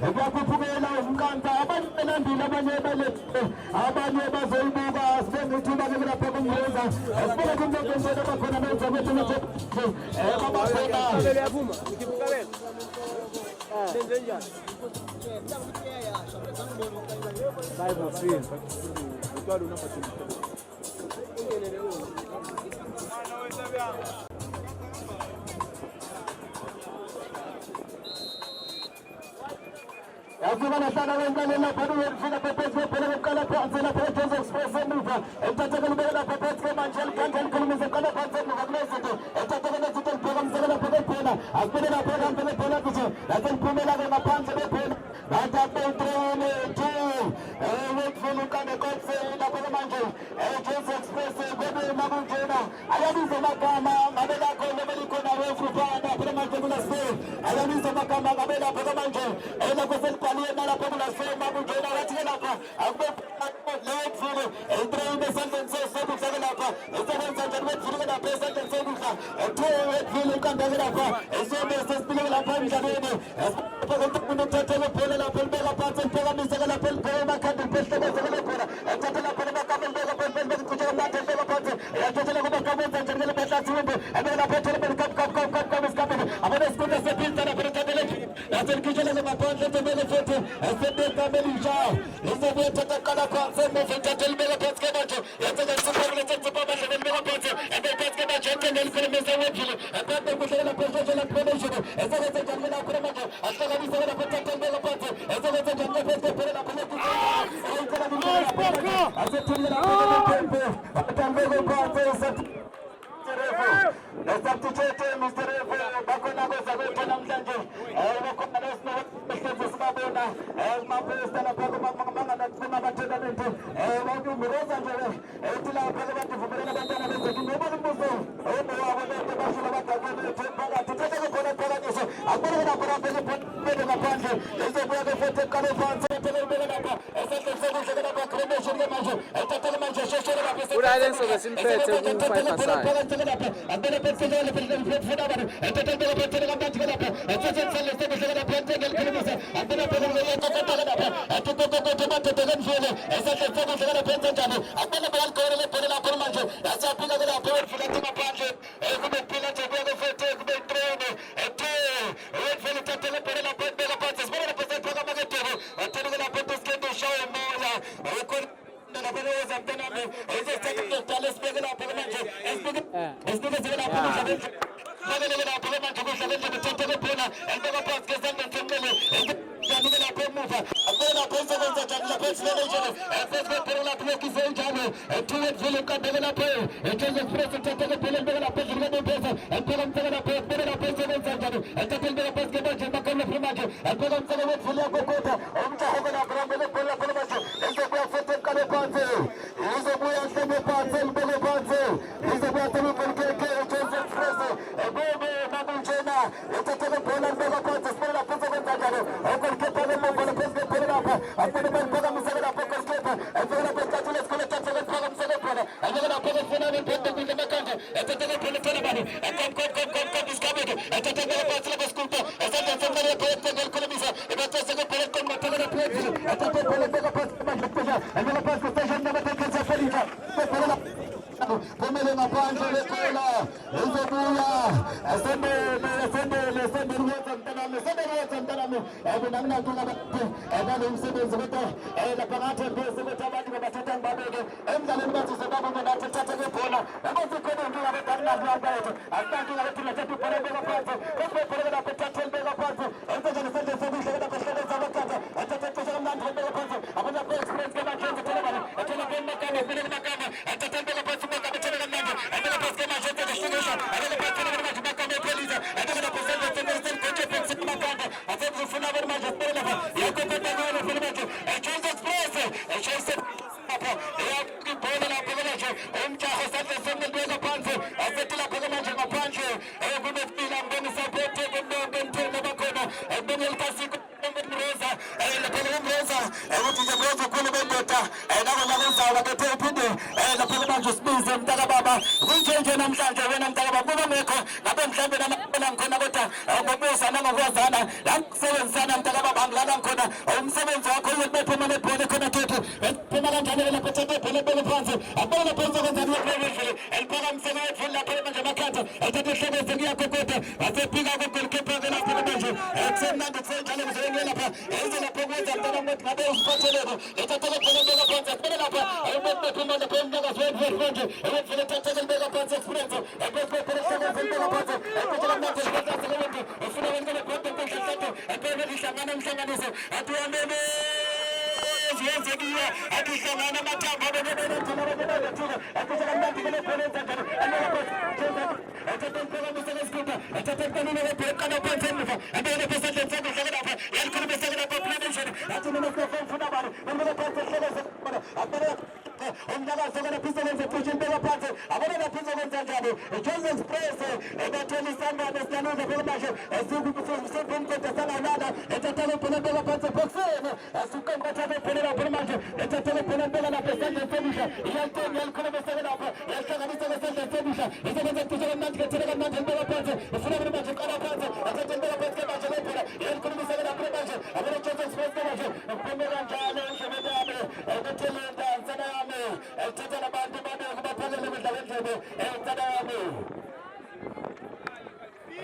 Ekwakuphukela umkanta abanye belandile abanye belethile abanye bazoyibuka sibengithuba ke lapha kumbuza sibona kumntwana bakhona benza kwethu nje babakhona yaphuma ngikukalela lenze njani Bible says utwalo unaphatha Yazibana sana wengine na bado wanafika pepesi pale kala kwanza na pepesi express move. Etataka kubela pepesi kama Angel Kantan kulimiza kala kwanza na kabisa tu. Etataka na zitel program zala pepesi pona. Akpede na program pepesi pona kicho. Lakini pumela na mapanza pepesi. Bata petrone tu. Wait for Lukane Kotse na program Angel. Just express gobe mabujena. Ayamiza makama ngabela ko lebeli ko na refu bana program Angel na stay. Ayamiza makama ngabela program Angel. Ela ko na la população mabujena latina pa agbe late for entrar em sentence sobre sagala pa essa sentence for na pesa de segurança to wait for kan dagara pa esse message pila la pa jane pa quando tete le pole la pole la pa se pega mi sagala pole pole ma kan pesta de sagala pole tete la pole ma kan pole pole kucha ma tete la pa ya tete la ko ka mo tete la pesta sube ame la pete le kap escape amane escuta se pinta la pete le la tel que le ma pa tete le fete esse kamelisha esse vete takala kwa sema fete tel le peste macho esse de super le tete pa le le peste esse peste macho tel le mesa wepile aparte que la peste la promotion esse de tete la promotion hasta la vista la peste tel le peste esse de tete la peste por la peste esse tete la peste atambe kwa peste Estatu chete Mr. Evo bakona goza goza na mjanje wako na nesno peste sabona mapesta na pago manga na kuma batenda nete watu mroza njere etila pago watu fumera batana nete ngoma mbozo omo wa nete bashi na bakago nete paga tutete ko kona paga nyeso akora na kona pele na panje eze bwa ke fote kale fanse tele bele na pa ese tese ko shega na kreme shega majo etatele majo sheshera na pese ura lenso ga simpete un fai passare abene pese le pese funa bari etatele bele pese na banje na pa ese sele sele na pese del kremisa abene pese le to tele na pa to mate tele fele ese tese ko shega na pese jano abene bal kore le pele la por majo ese apila de la por funa ma panje e come pila te bele fote come trene e te e fele tele pele la pele la pese spera la pese paga magetero atene la pese che do show mola e con la pele zapena me ese tele tele spega la pele majo espega se la pele sabe sabe la pele majo ko sabe tele pele e pega pas che sente tele Jani la pele mufa abena pese ko jani la pese le jene e pese pele la pele ki se jani e tu e vele ka de la pele e tu express tele pele de la pele de pese e pele la pele la pese de jani e tele la pese ke jani ka le majo e pele tele le fule ko kota umta hoga la pele pele majo e se ko fete ka le pante e se ko ya se me pante le pante e se ko tele pele ke tu express e bebe mabujena e tele pele de la pante spera la pese de jani e perché pele mo pele pese pele la pa apne pele pele mi la pele skepa e pele pele tele skole tele pele mi se pele e la pele fena ni pele de makante e tele pele bani e kom discabete e tele pele la basculta e se tele pele del colomisa e va tele pele con ma pele pele e tele pele de la pele ma pele e la pele station na pele che felita pele la come le ma panzo le cola e se buia e se me ruota santana e namna tuna e bado msebe zote e la pagata pesa zote bado batata bado e mzale mbatu sababu na tata ke pona e mtu kwa ndio anataka na bado ataki na tuna tatu pale bega pato kwa pale na petata bega pato e mtu anasema sababu shaka kwa shaka za makata atata kwa mlango bega pato apana kwa express kama kiasi tena bado atana kwa makana bila makana atata bega pato kwa tena na mlango atana kwa kama shaka za shughulisha atana kwa tena na makana poliza atana kwa sasa tena kwa pesa makana atata funa ver mais pela ya ko peta no filme e chose express e chose apa ya ki pole la pole je umcha hasan de sende bega panze aseti la pole maje mapanche e gume fila ngoni sapete gume bente na bakona e benel kasiko rosa e la pole rosa e wuti je rosa kule bembota e na rosa la bete pide e la pole maje spize mtaka baba winje na msanje wena mtaka baba meko na bemshambe na mkona ngona bota ngobosa na ngwazana la seven sana mtaka baba Bala khona umsebenzi wakho uyophuma nebhola khona kethu ephuma kanjani lapha ethatha ibhola ebeke phansi abona phansi kanjani ukulevele elibhala umsebenzi lapha manje amakhanda ethatha ihlebe sekuyakokota asephika kugolkeeper lapha manje eksemnandi kusenjalo kuzongena lapha enze lapha kwenza mntana ngokuthi ngabe usiphatheleko ethatha ibhola ebeke phansi abona lapha ayobona phuma lapha emnaka zwe manje evele ethatha ibhola phansi experience ebeke phela sebenzela phansi ekuthola manje phansi leyo ufuna wengene phansi konke ebeke ihlangana umhlanganiso athi wameme yenzekiwe adihlangana amathambo abebebele thina babebele thina akuthola manje kule phela kanjani anelapha ethatha umsebenzi ethatha kanini lebheka naphansi emuva abele phela senze hlekela lapha yalikhuluma sekela lapha prevention athi mina sefuna bani ngibele phansi hlekela abele umnyakazo kana phisa lenze push impela phansi abona lapha kwenza njani Jones Express ebathela isambane siyanuza phela manje esikumkonto sangalala ethatha phela phela phansi boxene asikumkonto phela phela manje ethatha phela phela lapha sendle sebisha iyaltheni yalikhuluma sekela lapha yahlanganisa lesendle sebisha isebenza kuthela manje kethela manje phela phansi ufuna phela manje qala phansi ethatha phela phansi manje phela yalikhuluma sekela phela manje abona Jones Express manje uphumela kanjani endlebeni yami ekuthela insana yami ethatha nabantu babe kubaphakele bedlawendlebe insana yami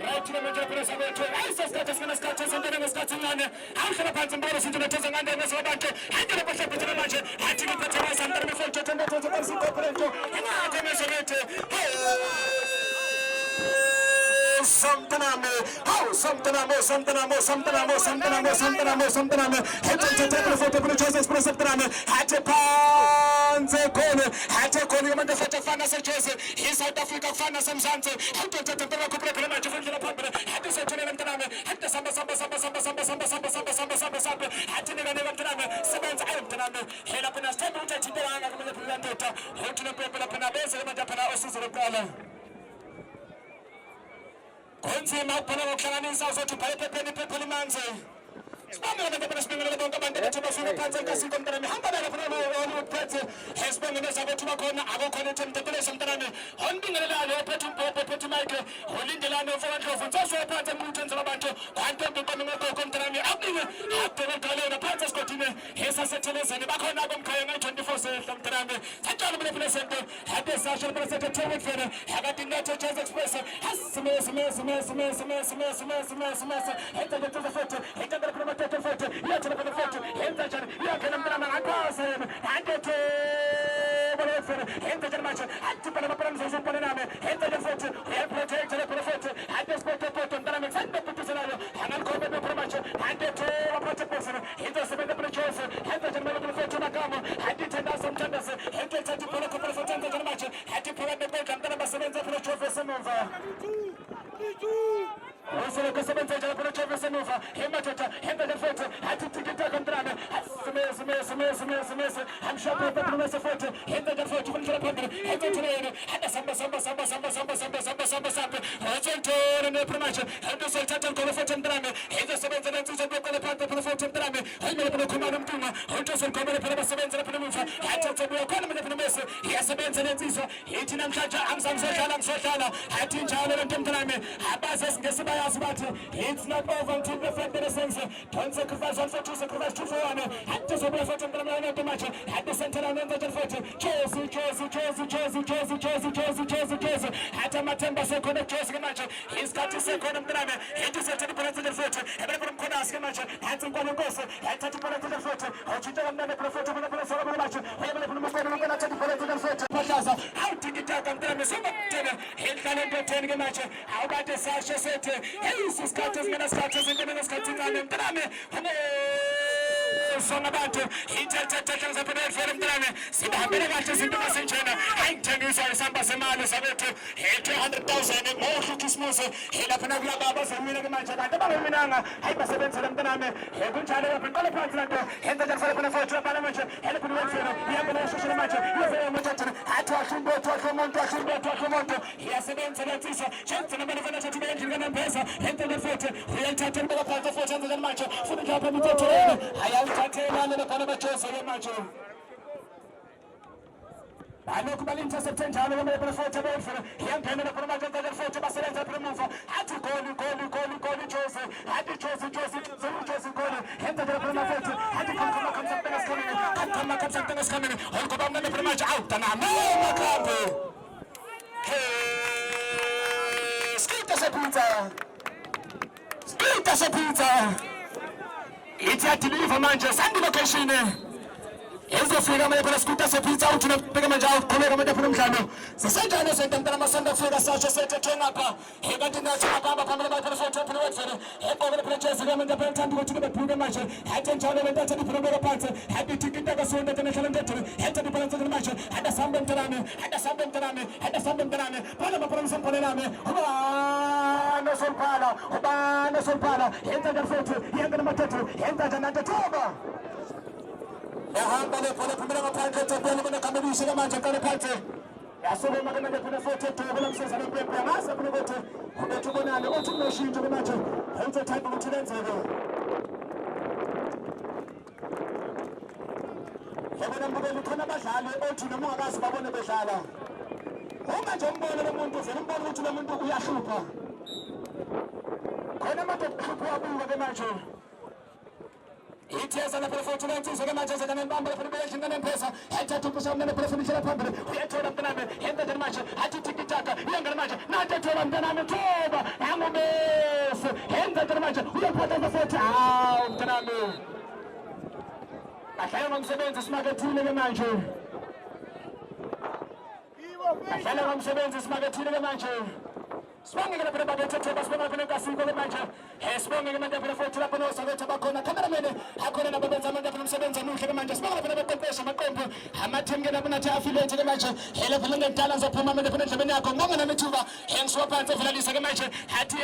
right manje presa bethu ayisesikhathi sinesikhathi sentene ngesikhathi ngane awuhlala phansi mbona sinto betheza ngande ngesabantu angene bahlaphethe manje athi ngiphethe santana befethu tendethe kwasiphethe ingathi mesebethe Somtaname, how Somtanamo, Hete photo for Joseph Presentame, Hate Panze Kone, Hate Kone, and the photo Fanas Joseph, he's South Africa Fanas and Sanse, how to take the Pura Match of the Public, had to say to Levantaname, had the Samba, had to Levantaname, Sevens Altaname, head up in a stable to the line of the Planeta, hold to the people up in a base and Japana Osis. Konzima ukuphala ngokuhlanganisa uzothuphela ephepheni iphephela imanzi sibambele ngempela sibingele bonke abantu bethu bafika phansi enkasini komntanami hamba lapha phela uphethe esibongene zabethu bakhona abakhona ethemtepelesa mntanami honibingelelane ophethe umbhobho ophethe mike holindelane ufaka ndlovu nsaswe phansi emthenzela abantu kwanto ngikome ngokho mntanami akubike abheke galena phansi esigodini esasethelezeni bakhona bomkhaya nge24 sehla mntanami satshana mina phela sento hade sasho phela sethe tewet fena hakati nethe Jones Express hasime hete ngethe foto hete ngapha the photo, yet the photo, and the Jan, Yakan, I pass him, and get and the match, and to put up a Panama, and the photo, and protect the photo, and the photo, and the send the picture, and I'm going to promotion, and get a person, and the 7 pictures, and the general photo, and the 10,000 tenders, and the 30 photo, and the match, and to put up the book, and the 7 photo for some over. Also, the 7 photo for some over, him at the photo, I took to get a drama. I'm sure people will support him. The photo from the public, and the Samba, and the promotion, and the Sultan Colofon drama. He the 7 and the part of the photo drama. I know the command Tuma, who doesn't come up with the 7 and the promotion. I took the economy of the mess. He has a bench and it's eating and such and some social, I think Charlie and Temperame. Abbas Gesibayas, but it's not over until the fact that the sense. Don't sacrifice also to sacrifice 2 for 1. Had to support for the match. Had the center and the photo. Chelsea. Had a Matemba second of Chelsea match. He's got to second of the drama. He just set the photo. Everyone could ask a match. Had some Gonogosa. Had to put the photo. Or to tell them the photo of the match. We have a photo. How to get out of them? So much. He'll come and 10 match. How about the Sasha set? He's scouting and scouting and the scouting and the drama. Song about he tells us for him. Sibamere matches in the messenger. I tell you, Samba Samana Saveto, 800,000 and more to smooth. He up and Baba Samina match. I don't know. I must have been to the name. He could try to open the Panther, and the photo Parliament, and the social match. I talk to Monto. He has a bench and a teacher. Gentlemen, to be in Pesa, and the photo. We are talking about the photo of the match for the job of the I am Taylor and the Panama Chelsea match. I know Kubalin September, I will never afford to wait for him. Can the promoter of the photo Bassett promoter? Had to call you, Joseph. Had to Joseph, and the makapsa tanga skamene holko bamna ne premacha out tana no makapo skita se pizza it's a deliver manje sandi location ezofika manje phela skuta sepizza uthi nabheka manje awuqhubeka manje phela umdlalo sisenjani sentantana masanda fika sasho sethe ngapha kanti nathi ababa phambili phela sothi phela wethele ebhokele phela jezi kami phela thanda ukuthi bephuke manje hathi njalo le ntatha phela beka phansi hathi tikita ka sonda tena hlala ntethe hathi phela ntsana manje hada sambe mntanami phela maphela msempolelame ubana solphala yenza nje yenza namathathu yenza nje toba ehamba lephona phumela ngaphandle ethembeni kunekhamebishe kamanje qale phansi yasukuma ke manje phela futhi edoko lamseza lempempe yangase phela ukuthi ubethu ubonale uthi kunoshintsho manje yenze type ukuthi lenzeke yabona mbukeli khona abadlali othi noma ungakazi babone bedlala uma nje umbone lo muntu vele umbone ukuthi lo muntu uyahlupha khona manje kuhlupha abuka ke manje ithesa lapha futhi lentsizwa ke manje zakane mbamba lapha beyisho ngane mpesa ethatha ukusha mnene phela futhi la phambili uyathola mntanami yenza nje manje athi tikitaka uyangena manje nathi ethola mntanami thoba angubese yenza nje manje uyaphotheza futhi hawu mntanami ahlala ngomsebenzi simakethile ke manje ahlala ngomsebenzi simakethile ke manje sibonge ke phela bakethethe basibona phela kasiko ke manje sibonge ke manje phela futhi lapho nosakethe bakhona cameraman akhona nabo benza manje phela umsebenzi omuhle ke manje sibonge phela beqeqesha amaqembu amateam ke nabo nathi affiliate ke manje hele phela ngedala ngizophuma manje phela endlebeni yakho ngibonga namethuba ngisuka phansi phela lisa ke manje hathi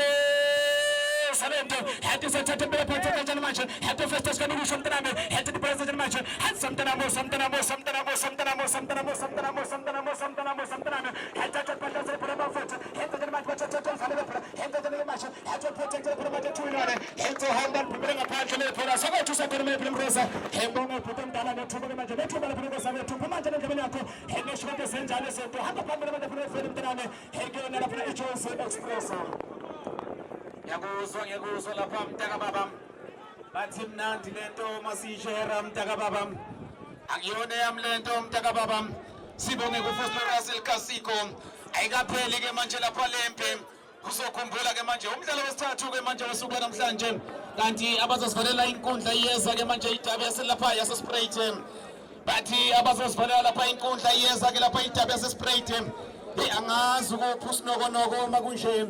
salento hathi sethathe phela phansi kanjani manje hathi first scan ukusho mntanami hathi diphela manje hathi samntanamo hathi athatha phela bafuthi hathi nje manje bathothola phela hathi nje manje hathi protect phela manje thuwinane hathi hamba phela ngaphandle lephela sakethu sakhona phela mreza ngibonga phela mdala nethuba ke manje nethuba phela kwesakethu manje endlebeni yakho ngisho ukuthi senjani sento hamba phambili manje phela phela mntanami ngiyona lapha iJoyce Express Ngiyakuzwa lapha mntaka babam bathi mnandi lento masishera mntaka babam akuyona yami lento mntaka babam sibonge kuFosmaras Elcasico ayikapheli ke manje lapha lempe uzokhumbula ke manje umdlalo wesithathu ke manje wasuka namhlanje kanti abazosivalela inkundla iyeza ke manje idabi yaselapha yaseSprite bathi abazosivalela lapha inkundla iyeza ke lapha idabi yaseSprite angazi ukuphi usinokonoko makunje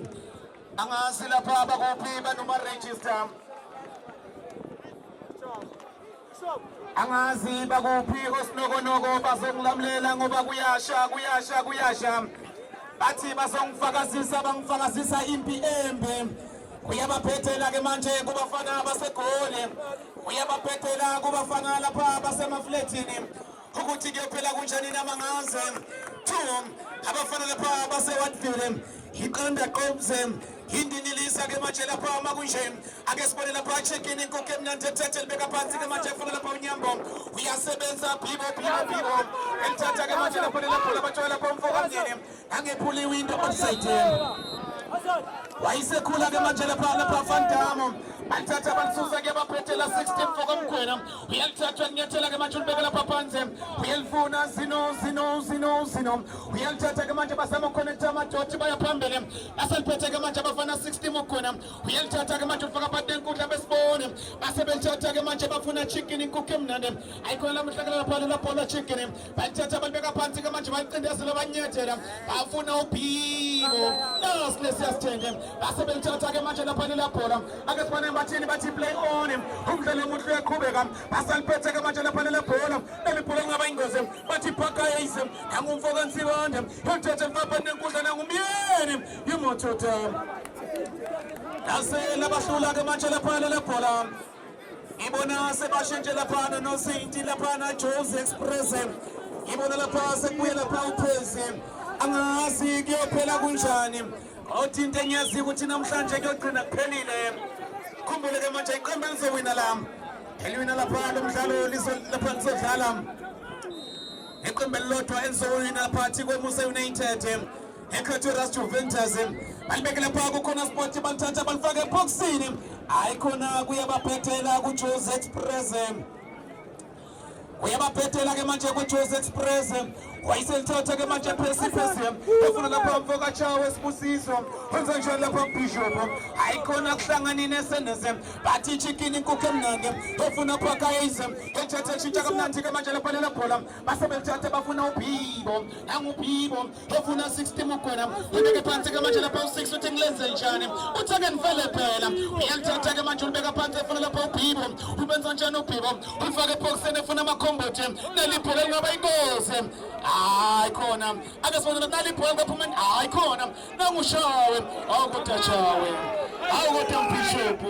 angazi lapha abakuphi banoma register angazi bakuphi osinokonoko bazongilamulela ngoba kuyasha bathi bazongifakazisa bangifakazisa impi embe uyabaphethela ke manje kubafana basegoli uyabaphethela kubafana lapha basemafletini ukuthi ke phela kunjani namangaze abafana lapha baseWatville iqanda qobze indinilisa ke manje lapha makunje ake sibone lapha chicken inkukhu emnandi ethethe libeka phansi ke manje efuna lapha unyambo uyasebenza bibo elithatha ke manje lapha lapha bathola lapha umfoka mngeni angephula iwindow outside wayisekhula ke manje lapha Fantamo balithatha balisusa ke baphethela 16 mfoka mkhwena uyalithatha nyathela ke manje ulibeka lapha phansi uyalifuna zino uyalithatha ke manje basama connecta amadoti baya phambili asaliphethe ke manje abafana 60 mkhwena uyalithatha ke manje ufaka phansi enkundla besibone basebelithatha ke manje bafuna chicken inkukhu emnandi ayikhona lamhlakala lapha la chicken balithatha balibeka phansi ke manje bayicindezela banyathela bafuna ubhibo nasilesiyasithenge basebelithatha ke manje lapha lebhola ake sibone bathini bathi play on umdlalo omuhle uyakhubeka basaliphethe ke manje lapha lebhola elibhola ngaba ingozi bathi phaka yise angumfoka nsibonde uthethe mfapha nenkundla nangumyeni yimothotha asela bahlula ke manje lapha lebhola ibona sebashintshe lapha no Saint lapha na Joyce Express ibona lapha sekuye lapha uPhezi angazi kuyophela kunjani awuthinte enyazi ukuthi namhlanje kuyogcina kuphelile khumbule ke manje iqembu lizowina la eliwina lapha lomdlalo lapha lizodlala iqembu elilodwa elizowina lapha kweMusa United eCatara's Juventus balibeke lapha kukhona sport balithatha balifaka eboxini ayikhona kuyabaphethela kuJoyce Express uyabaphetela ke manje kweJozi Express wayiselithatha ke manje phesi efuna lapha mfoka chawe sibusiso kwenza njalo lapha Bishop ayikhona kuhlanganini eseneze bathi chicken inkukhu emnandi efuna phaka yize ethatha chintsha kamnandi ke manje lapha lela bhola basebelithatha bafuna uBhibo nanguBhibo efuna 60 mugwena ubeke phansi ke manje lapha u6 uthi ngilenze njani uthi ake nivele phela uyalithatha ke manje ubeka phansi efuna lapha uBhibo ubenza njani uBhibo ufake eboxeni efuna amakhombothi nelibhola lingaba ingozi hayi khona ake sibone nalibhola ngaphuma hayi khona nangushawe awukutachawe awukuthi uBishop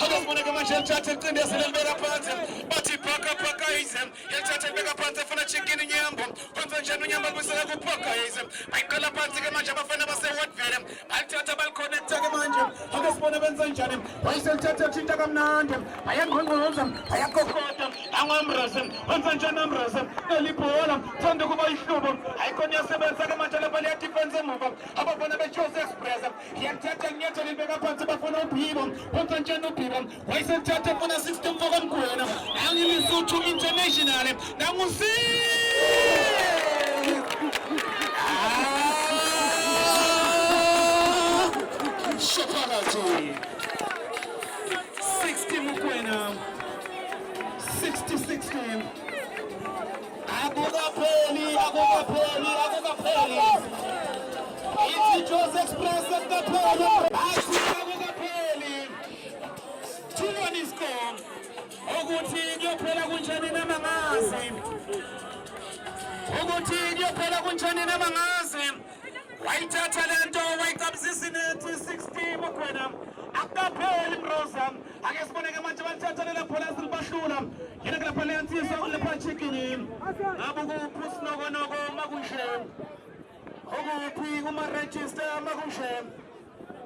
ake sibone ke manje elithatha elicindezela libeka phansi bathi phaka yize elithatha libeka phansi efuna chicken inyambo kwenza njani unyambo kubisela kuphaka yize bayiqala phansi ke manje abafana baseWatville balithatha baliconnecta ke manje ake sibone benza njani wayiselithatha thinta kamnandi bayangqongqoza bayakokota angwamrase wenza njani amrase elibhola thanda kuba ihlubo ayikhona yasebenza ke manje lapha leya defense emuva abafana beJozi Express yathatha nyathelo libeka phansi bafuna uBhibo wenza njani uBhibo wayiselithatha funa 60 mfoka mgwena nangilisuthu international nangusi Shapalati 60 mugwena 60-16 akukapeli ithi Jozi Express akukapheli akukapeli 2-1 score ukuthi kuyophela kunjani namangazi wayithatha lento wayikabzisa nethi 60 mugwena akukapheli mroza ake sibone ke manje balithatha lela bhola silibahlula yena ke lapha leyansisa lepha chicken ngabe kuphi usinokonoko makushe ukuphi kuma register makushe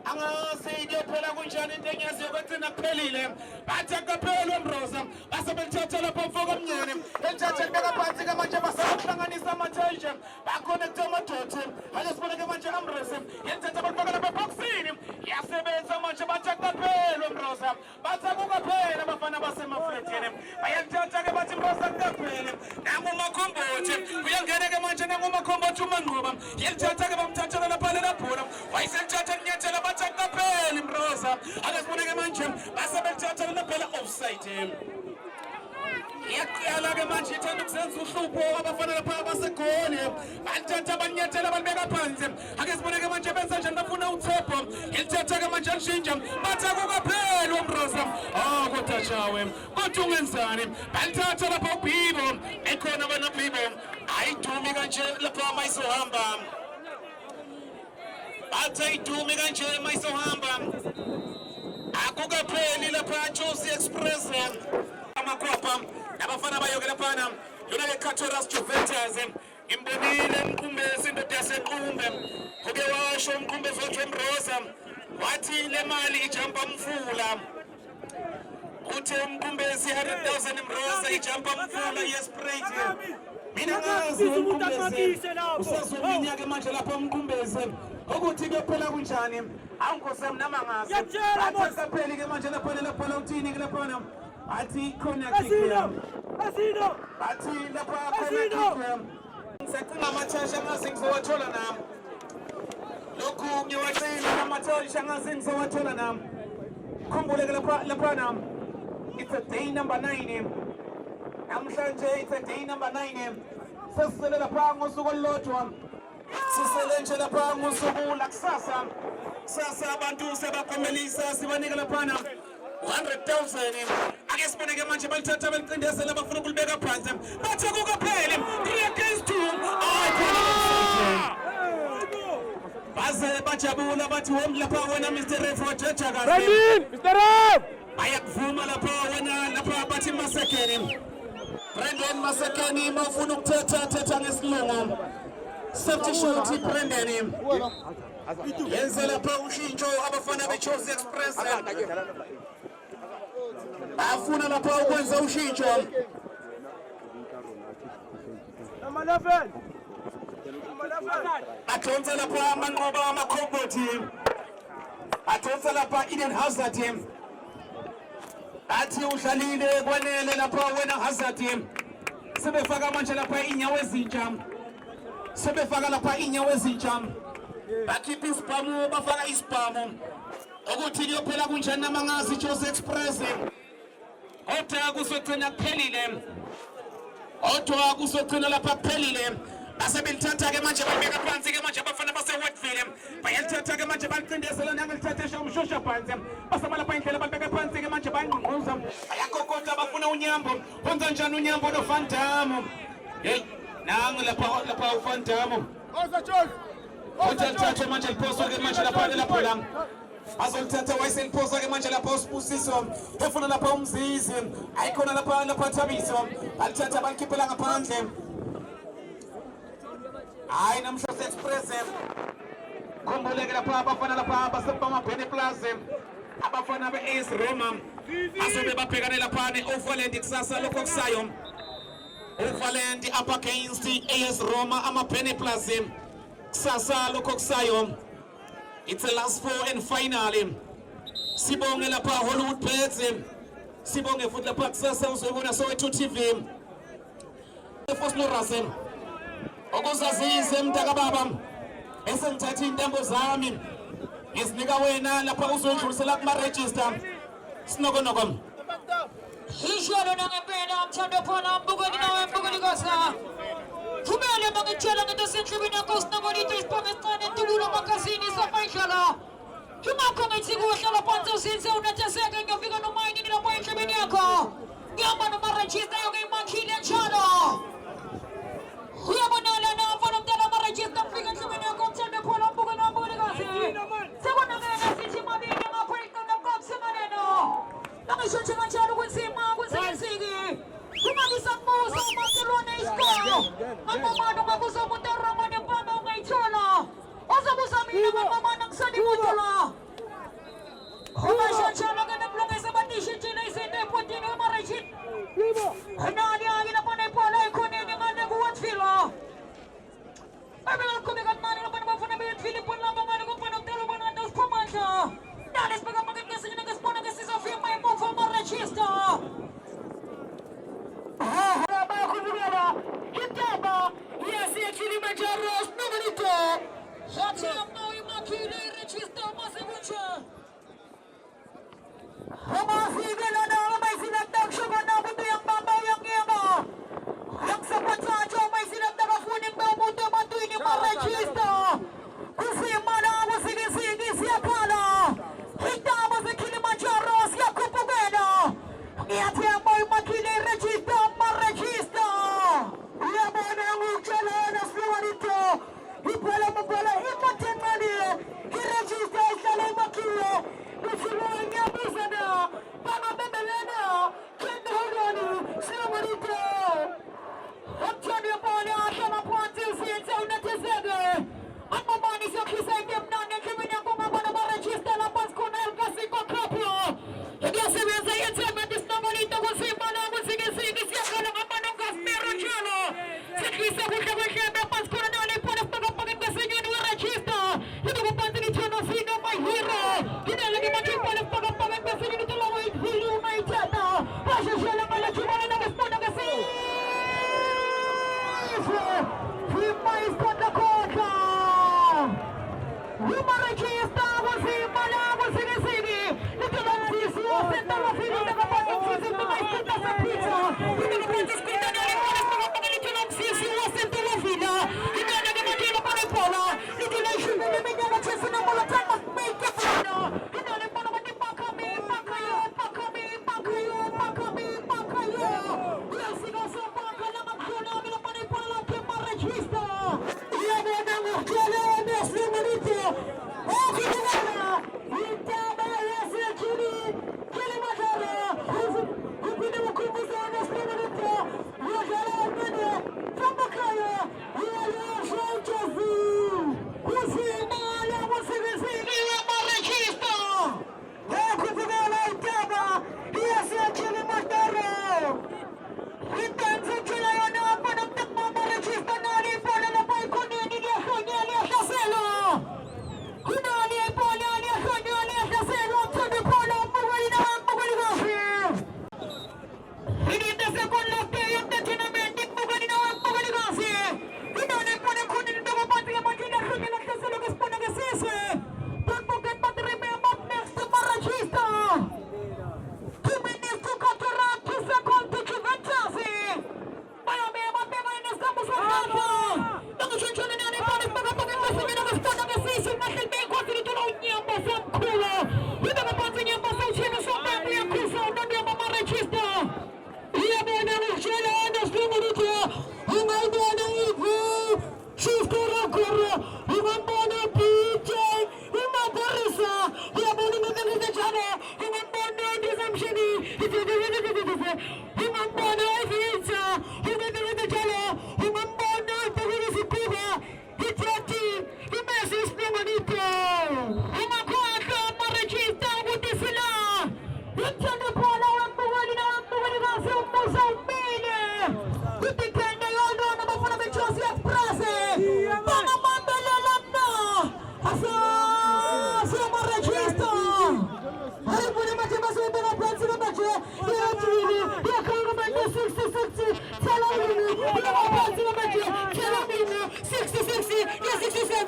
angazi kuyophela kunjani into engiyaziyo kwethina kuphelile bathi akukapheli mroza basebelithatha lapha mfoka omnyane elithatha libeka phansi ke manje basakuhlanganisa amatheshe bakhonekta amadoti ake sibone ke manje amrese yelithatha balifaka lapha eboxini yasebenza manje bathi akukapheli mroza bathi akukapheli abafana basemafletini bayalithatha ke bathi mroza akukapheli nangumakhombothi uyangena ke manje nangumakhombothi umanqoba yelithatha ke bamthathela lapha lela bhola wayiselithatha kunyathela bathi akukapheli mroza ake sibone ke manje basebelithatha lela phela offside yaqala ke manje ithanda ukusenza uhlupho abafana lapha basegoli balithatha abanyathela balibeka phansi ake sibone ke manje benza njani bafuna uThepho ilithatha ke manje alishintsha bathi akukapheli uMroza kodwa kodwa ungenzani balithatha lapha uBhibo ekhona bona uBhibo ayidumi kanje lapha mayisohamba bathi ayidumi kanje mayisohamba akukapheli lapha Jozi Express amakhwapha abafana bayokela phana yona ke Katoras Juventus imbonile Mqumbezi indoda yaseNqumbe uke washo uMqumbezi wakhe Mroza wathi le mali ijampa mfula uthe uMqumbezi 100,000 Mroza ijampa mfula yesprayt mina ngazi uMqumbezi usazominya ke manje lapha uMqumbezi ukuthi kuyophela kunjani awungikhosi mina ngazi akapheli ke manje lapha uthini ke lapha athi khona kick athi lapha khona kick sekunga amathasha ngazi ngizowathola nami lokhu ngiyawacela amathasha ngazi ngizowathola nami khumbule ke lapha nami it's a day number 9 namhlanje it's a day number 9 sesisele lapha ngosuku olulodwa sisele nje lapha ngosuku lakusasa abantu sebakhomelisa sibanika lapha 100,000 ake sibone ke manje balithatha belicindezela bafuna ukulibeka phansi bathi akukapheli 3 against 2 baze bajabula bathi home lapha wena Mr. Ref wajeja kahle Mr. Ref ayakuvuma lapha wena lapha bathi Masekeni Brandon Masekeni mawufuna ukuthetha ngesilungu safety shot Brandon yenze lapha ushintsho abafana beJozi Express afuna lapha ukwenza ushintsho athonsa lapha amanqoba amakhoboti athonsa lapha Eden Hazard athi udlalile kwanele lapha wena Hazard sebefaka manje lapha inyawo ezintsha sebefaka lapha inyawo ezintsha bakhipha isibhamu bafaka isibhamu ukuthi kuyophela kunjani namangazi Jose Express kodwa kusogcina kuphelile kodwa kusogcina lapha kuphelile base belithatha ke manje babeka phansi ke manje abafana base Whiteville bayalithatha ke manje balicindezela nangelithatha umshosha phansi basaba lapha indlela babeka phansi ke manje bayingquza bayakokota bafuna unyambo kwenza njani unyambo no Fantamo hey nangu lapha uFantamo uthatha manje liposo ke manje lapha lapha azolithatha wayeseliphosa ke manje lapha uSibusiso efuna lapha umzizi ayikhona lapha Thabiso balithatha balikhiphela ngaphandle hayi namhlanje Express khombuleke lapha abafana lapha basebama Bene Plaza abafana beAS Roma asobe babhekane lapha neOverland kusasa lokho kusayo Overland up against AS Roma ama Bene Plaza kusasa lokho kusayo. It's the last four and finally. Sibonge lapha Hollywood Bets. Sibonge futhi lapha kusasa uzobona Soweto TV. Foslo Rasem. Okuzazize mntaka baba. Esengithatha intambo zami. Ngisinika wena lapha uzodlulisela kuma register. Sinokonoko. Isholo nangempela mthando phona mbukweni nawe mbukweni kosa. Kumele mangitshela ngento senhlibini yakho sinabonito isiphomo esincane tubulo magazini samayidlala. Ngakho ngithi kuhlala phansi usinse unatheseke ngiyofika nomayini lapho enhlibini yakho. Ngihamba nomarejista yonke imakhile njalo. Uyabonala nafana umntana amarejista mfika enhlibini yakho mthando phona mbukweni wambukweni kosa. Sekonakena sithi mabili ngapho iqonda mqabsemaneno. Nangisho nje kanjalo kunzima kunzima. Kumangisa mbuso umakelwane isikolo. Amamano ngabuza umuntu oramane mpama ungayithola. Ozabuza mina ngamamana ngisalibuthola. Umashonshalo ngemlungisa batishe njena izinto epotini wemarejini. Nani ake lapha nepola ekhoneni ngane kuWhiteville. Abelakubeka mani lapha bafuna beWhiteville ipona ngane kumpana mtelo bona ndosiphomandla. Nani sibeka makengesi njena ngesibona ngesizofika mayimova amarejista. Kitaba yasi Kilimanjaro Snowbalito Hati amno imakile register masebucha Hamasi gelana maisina takshoba na butu yang bamba yang yama Yang sapata jo maisina takafuni mbabutu batu ini ma-register Kusimana wasigisi siapala Kitaba sa Kilimanjaro siya kupugena Yati amno imakile register ma-register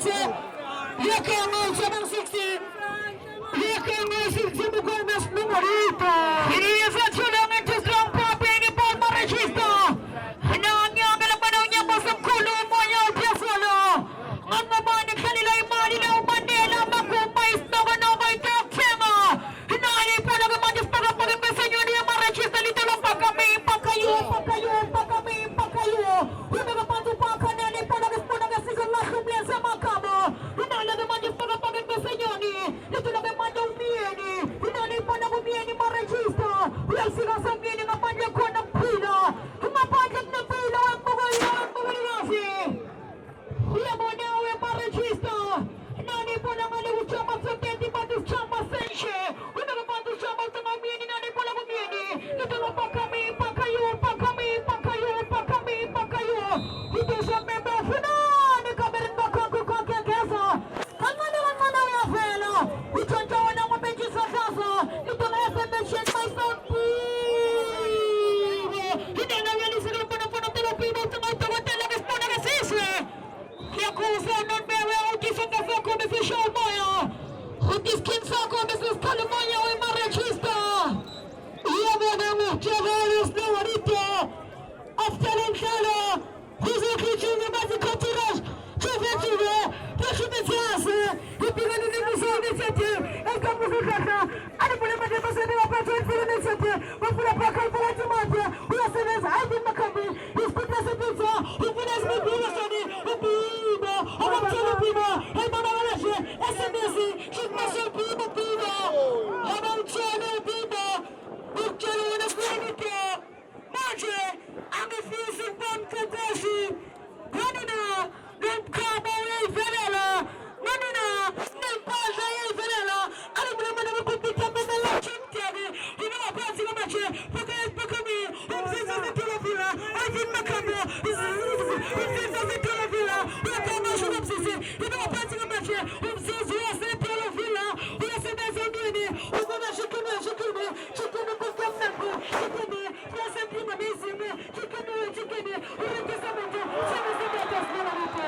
Mose. Yakanga Sabang 60. Yakanga 60 Bukonas Numarito. Iniisa Chulang into strong Papi ni Paul Marechista. Hananya Galapano niya Basang Kulo mo niya Piasolo. Ang mabanig sa nila Manila Manila Makumais na kanabay Kakema. Hinali po na gamanjus pagkapagamay sa inyo niya Marechista. Lito lang pagkami pagkayo. Yung mga patupakan na ni Palagas po nagasigang lakumlian sa Makamo. Hinali gamanjus pagkapagamay sa inyo ni. Lito lang gamanjus umiyeni. Hinali po na umiyeni Marechista. Yung sinasabihin nga panyag ko ng pila. Humapanyag ng pila ang mga Yabonawe Marechista. Nani po lang aliw chama sa tenti batis chama senche. Unaga batis chama sa mamini nani po lang umini. Ito lang pakami pakayo. Ito sa member finale kamerin bakaku kakakesa. Kalmanawan manaw ya fela. Ito jawa na mabenji sa kasa. Ito na SMS my sound pivo. Hindi na yan isang panapon telo pivo tumaw talagas po nagasisi. Yakuza non bere utis on the foko Mrs. Showmaya. Utis kinsako Mrs. Kalumaya o Marechista. Yabona Chavales Navarito. Aftalon Sala. Hizo kichunga mazi kotiras. Chuvetiwe. Pashumetiase. Ipigani ni musoni sete. Eka muzikata. Ani pule maje pasani wapato infilene sete. Wapula paka ipula tumate. Uyasenes haidi makambi. Ispita sepita. Upinas mibula sani. Upiba. Amamchelo piba. Elmana walache. SMS. Shikmasho piba. Amamchelo piba. Ukchelo wanaswenite. Maje. Amefisi Bankagoshi. Kanina. Nunkaba Velela. Nanina. Numpaja Velela. Alimana Mapupita Mela Chintani. You know what I'm mache. Pakami. Umziza Televila. Ajin Makamo. Umziza Televila. Yakama Shunapsisi. You know what I'm mache. Umziza Televila. Uyasema Zambini. Umana Shikuna. Chikuna Kukamnaku. Chikuni. Yasa Prima Nizime. Chikuni. Urikesamento. Semesemetas Navarito.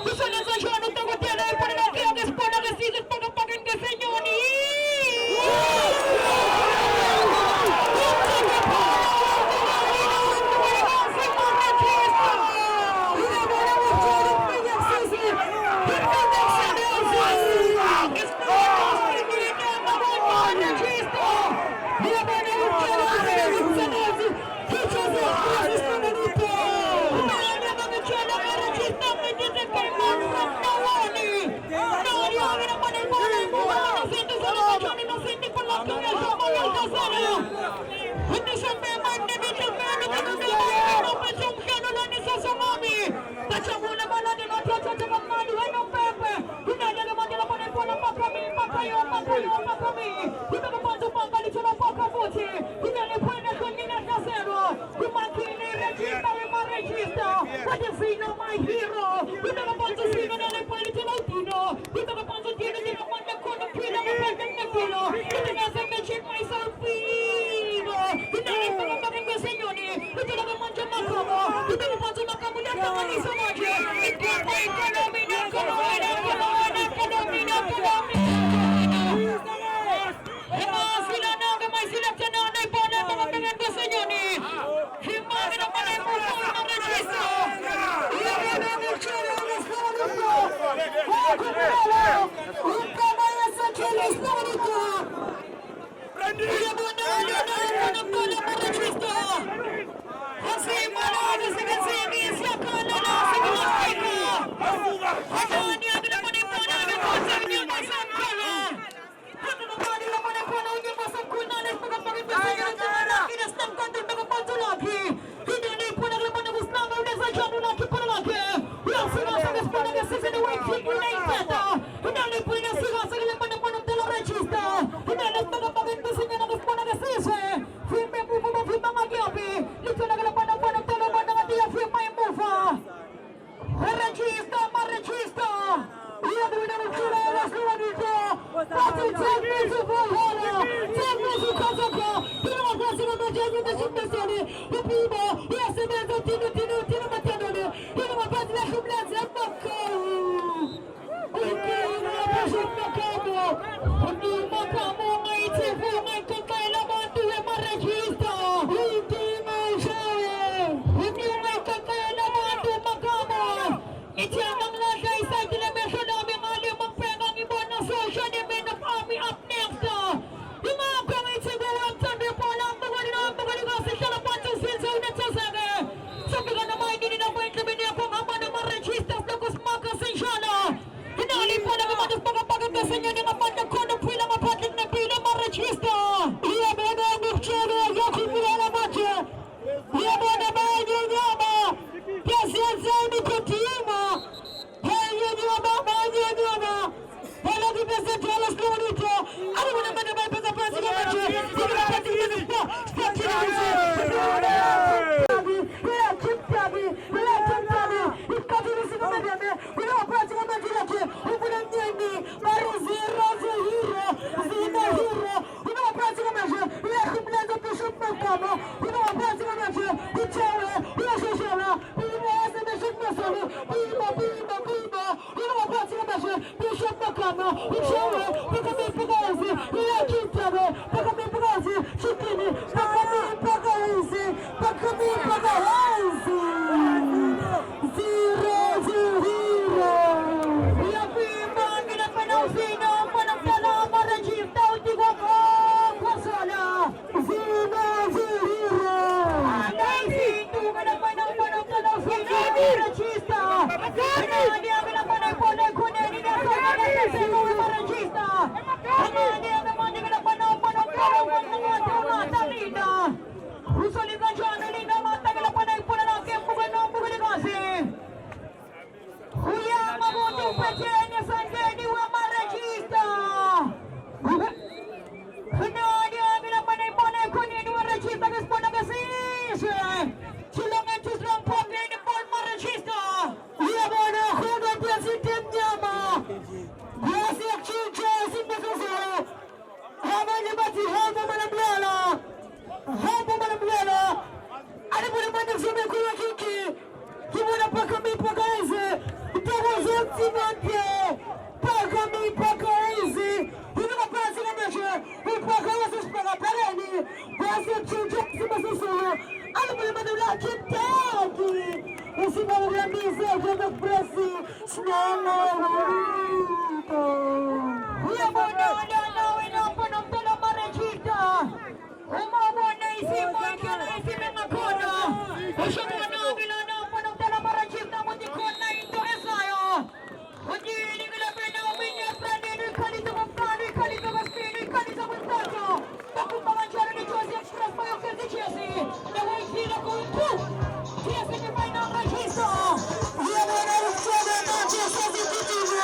This one is a show. We are